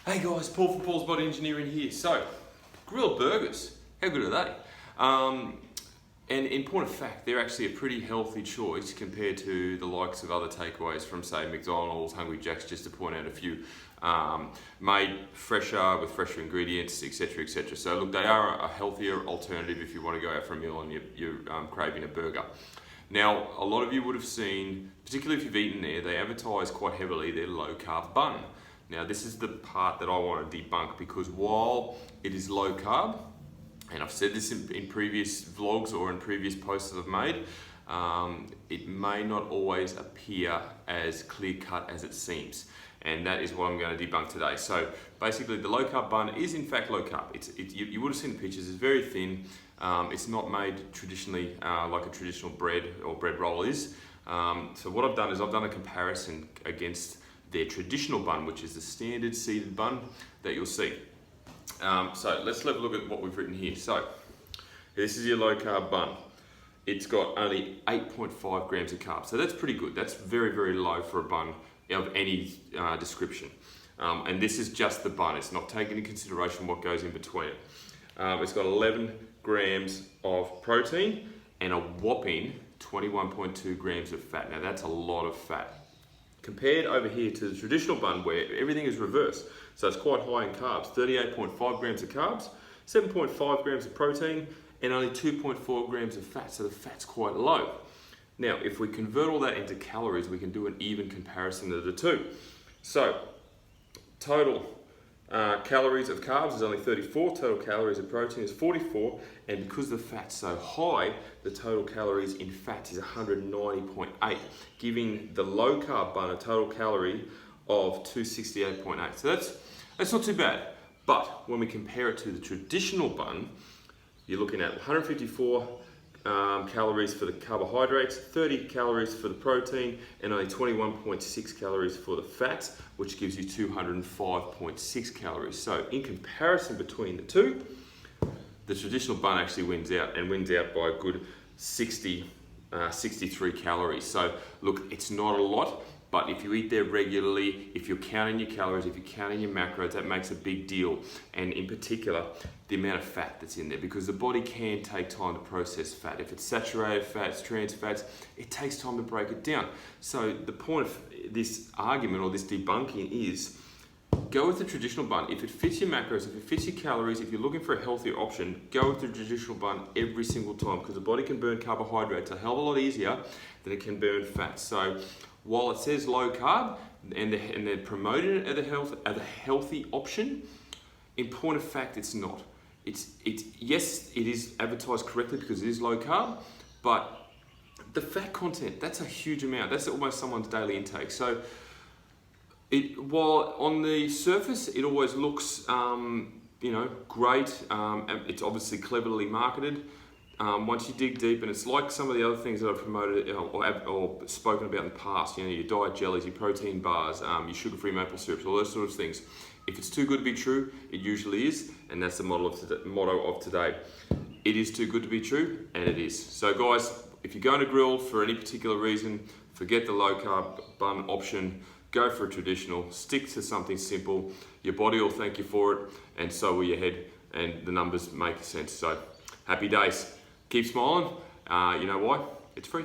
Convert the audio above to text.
Hey guys, Paul from Paul's Body Engineering here. So, grilled burgers, how good are they? And in point of fact, they're actually a pretty healthy choice compared to the likes of other takeaways from, say, McDonald's, Hungry Jack's, just to point out a few, made fresher with fresher ingredients, etc., etc. So look, they are a healthier alternative if you want to go out for a meal and you're craving a burger. Now, a lot of you would have seen, particularly if you've eaten there, they advertise quite heavily their low-carb bun. Now, this is the part that I want to debunk, because while it is low carb, and I've said this in previous vlogs or in previous posts that I've made, it may not always appear as clear-cut as it seems. And that is what I'm going to debunk today. So basically, the low-carb bun is in fact low carb. You would have seen the pictures, it's very thin. It's not made traditionally like a traditional bread or bread roll is. So what I've done is I've done a comparison against their traditional bun, which is the standard seeded bun that you'll see. So let's have a look at what we've written here. So this is your low carb bun. It's got only 8.5 grams of carbs. So that's pretty good. That's very, very low for a bun of any description. And this is just the bun. It's not taking into consideration what goes in between it. It's got 11 grams of protein and a whopping 21.2 grams of fat. Now that's a lot of fat. Compared over here to the traditional bun where everything is reversed. So it's quite high in carbs, 38.5 grams of carbs, 7.5 grams of protein, and only 2.4 grams of fat, so the fat's quite low. Now, if we convert all that into calories, we can do an even comparison of the two. So, total calories of carbs is only 34, total calories of protein is 44, and because the fat's so high, the total calories in fat is 190.8, giving the low carb bun a total calorie of 268.8. So that's not too bad. But when we compare it to the traditional bun, you're looking at 154 calories for the carbohydrates, 30 calories for the protein, and only 21.6 calories for the fats, which gives you 205.6 calories. So in comparison between the two, the traditional bun actually wins out, and wins out by a good 63 calories. So look, it's not a lot, but if you eat there regularly, if you're counting your calories, if you're counting your macros, that makes a big deal. And in particular, the amount of fat that's in there, because the body can take time to process fat. If it's saturated fats, trans fats, it takes time to break it down. So the point of this argument or this debunking is, go with the traditional bun. If it fits your macros, if it fits your calories, if you're looking for a healthier option, go with the traditional bun every single time, because the body can burn carbohydrates a hell of a lot easier than it can burn fat. So while it says low carb and they're promoting it as a healthy option, in point of fact, it's not. Yes, it is advertised correctly because it is low carb, but the fat content, that's a huge amount. That's almost someone's daily intake. So while on the surface it always looks great, it's obviously cleverly marketed. Once you dig deep, and it's like some of the other things that I've promoted or spoken about in the past, your diet jellies, your protein bars, your sugar-free maple syrups, all those sorts of things. If it's too good to be true, it usually is, and that's the motto of today. It is too good to be true, and it is. So guys, if you're going to grill for any particular reason, forget the low-carb bun option, go for a traditional, stick to something simple. Your body will thank you for it, and so will your head, and the numbers make sense. So happy days. Keep smiling. You know why? It's free.